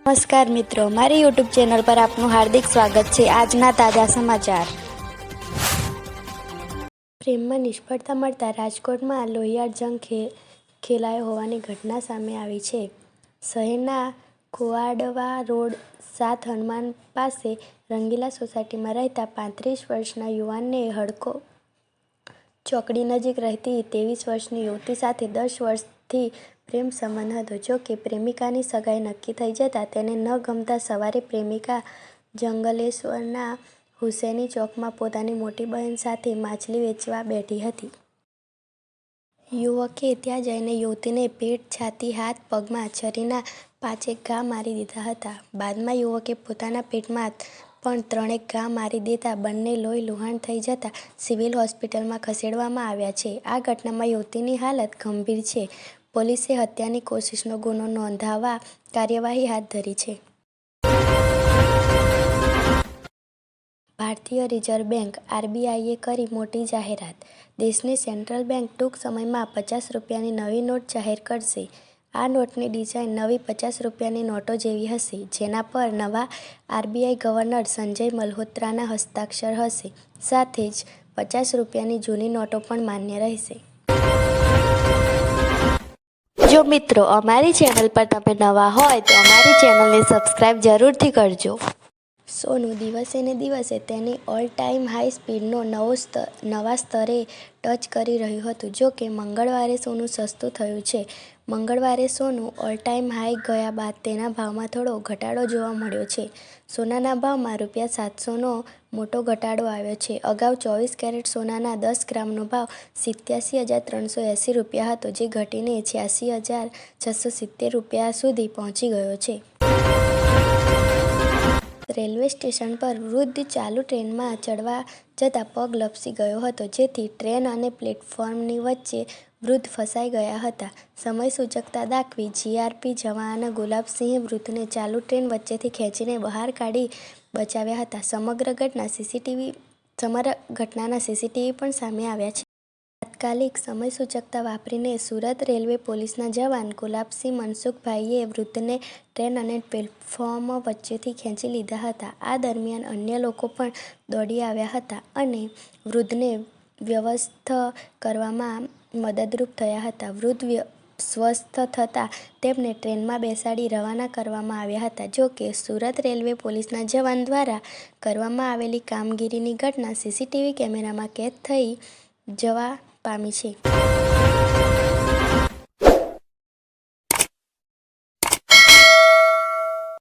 નમસ્કાર મિત્રો, મારી યુટ્યુબ ચેનલ પર આપનું હાર્દિક સ્વાગત છે। આજના તાજા સમાચાર। પ્રેમમાં નિષ્ફળતા મળતા રાજકોટમાં લોહિયાળ જંગ ખેલાયો હોવાની ઘટના સામે આવી છે। શહેરના કુવાડવા રોડ 7 હનુમાન પાસે રંગીલા સોસાયટીમાં રહેતા 35 વર્ષના યુવાનને હડકો ચોકડી નજીક રહેતી 23 વર્ષની યુવતી સાથે 10 વર્ષથી પ્રેમ સંબંધ હતો। જો કે પ્રેમિકાની સગાઈ નક્કી થઈ જતાં તેને ન ગમતા સવારે પ્રેમિકા જંગલેશ્વરના હુસેની ચોકમાં પોતાની મોટી બહેન સાથે માછલી વેચવા બેઠી હતી। યુવકે ત્યાં જઈને યુવતીને પેટ, છાતી, હાથ, પગમાં છરીના 5 ઘા મારી દીધા હતા। બાદમાં યુવકે પોતાના પેટમાં પણ 3 ઘા મારી દેતા બંને લોહી લુહાણ થઈ જતા સિવિલ હોસ્પિટલમાં ખસેડવામાં આવ્યા છે। આ ઘટનામાં યુવતીની હાલત ગંભીર છે। પોલીસે હત્યાની કોશિશનો ગુનો નોંધવા કાર્યવાહી હાથ ધરી છે। ભારતીય રિઝર્વ બેંક આરબીઆઈએ કરી મોટી જાહેરાત। દેશની સેન્ટ્રલ બેંક ટૂંક સમયમાં 50 રૂપિયાની નવી નોટ જાહેર કરશે। આ નોટની ડિઝાઇન નવી 50 રૂપિયાની નોટો જેવી હશે, જેના પર નવા આરબીઆઈ ગવર્નર સંજય મલ્હોત્રાના હસ્તાક્ષર હશે। સાથે જ 50 રૂપિયાની જૂની નોટો પણ માન્ય રહેશે। જો મિત્રો અમારી ચેનલ પર તમે નવા હોય તો અમારી ચેનલને સબસ્ક્રાઇબ જરૂરથી કરજો। સોનું દિવસે ને દિવસે તેની ઓલ ટાઈમ હાઈ સ્પીડનો નવા સ્તરે ટચ કરી રહ્યું હતું। જો કે મંગળવારે સોનું સસ્તું થયું છે। મંગળવારે સોનું ઓલ ટાઈમ હાઈ ગયા બાદ તેના ભાવમાં થોડો ઘટાડો જોવા મળ્યો છે। સોનાના ભાવમાં રૂ700નો મોટો ઘટાડો આવ્યો છે। અગાઉ 24 કેરેટ સોનાના 10 ગ્રામનો ભાવ 87,380 રૂપિયા હતો, જે ઘટીને 86,670 રૂપિયા સુધી પહોંચી ગયો છે। રેલવે સ્ટેશન પર વૃદ્ધ ચાલુ ટ્રેનમાં ચડવા જતાં પગ લપસી ગયો હતો, જેથી ટ્રેન અને પ્લેટફોર્મની વચ્ચે વૃદ્ધ ફસાઈ ગયા હતા। સમય સૂચકતા દાખવી જીઆરપી જવાન ગુલાબસિંહે વૃદ્ધને ચાલુ ટ્રેન વચ્ચેથી ખેંચીને બહાર કાઢી બચાવ્યા હતા। સમગ્ર ઘટનાના સીસીટીવી પણ સામે આવ્યા છે। તાત્કાલિક સમય સૂચકતા વાપરીને સુરત રેલવે પોલીસના જવાન ગુલાબસિંહ મનસુખભાઈએ વૃદ્ધને ટ્રેન અને પ્લેટફોર્મ વચ્ચેથી ખેંચી લીધા હતા। આ દરમિયાન અન્ય લોકો પણ દોડી આવ્યા હતા અને વૃદ્ધને સ્વસ્થ કરવામાં મદદરૂપ થયા હતા। વૃદ્ધ સ્વસ્થ થતાં તેમને ટ્રેનમાં બેસાડી રવાના કરવામાં આવ્યા હતા। જો કે સુરત રેલવે પોલીસના જવાન દ્વારા કરવામાં આવેલી કામગીરીની ઘટના સીસીટીવી કેમેરામાં કેદ થઈ જવા પામી છે।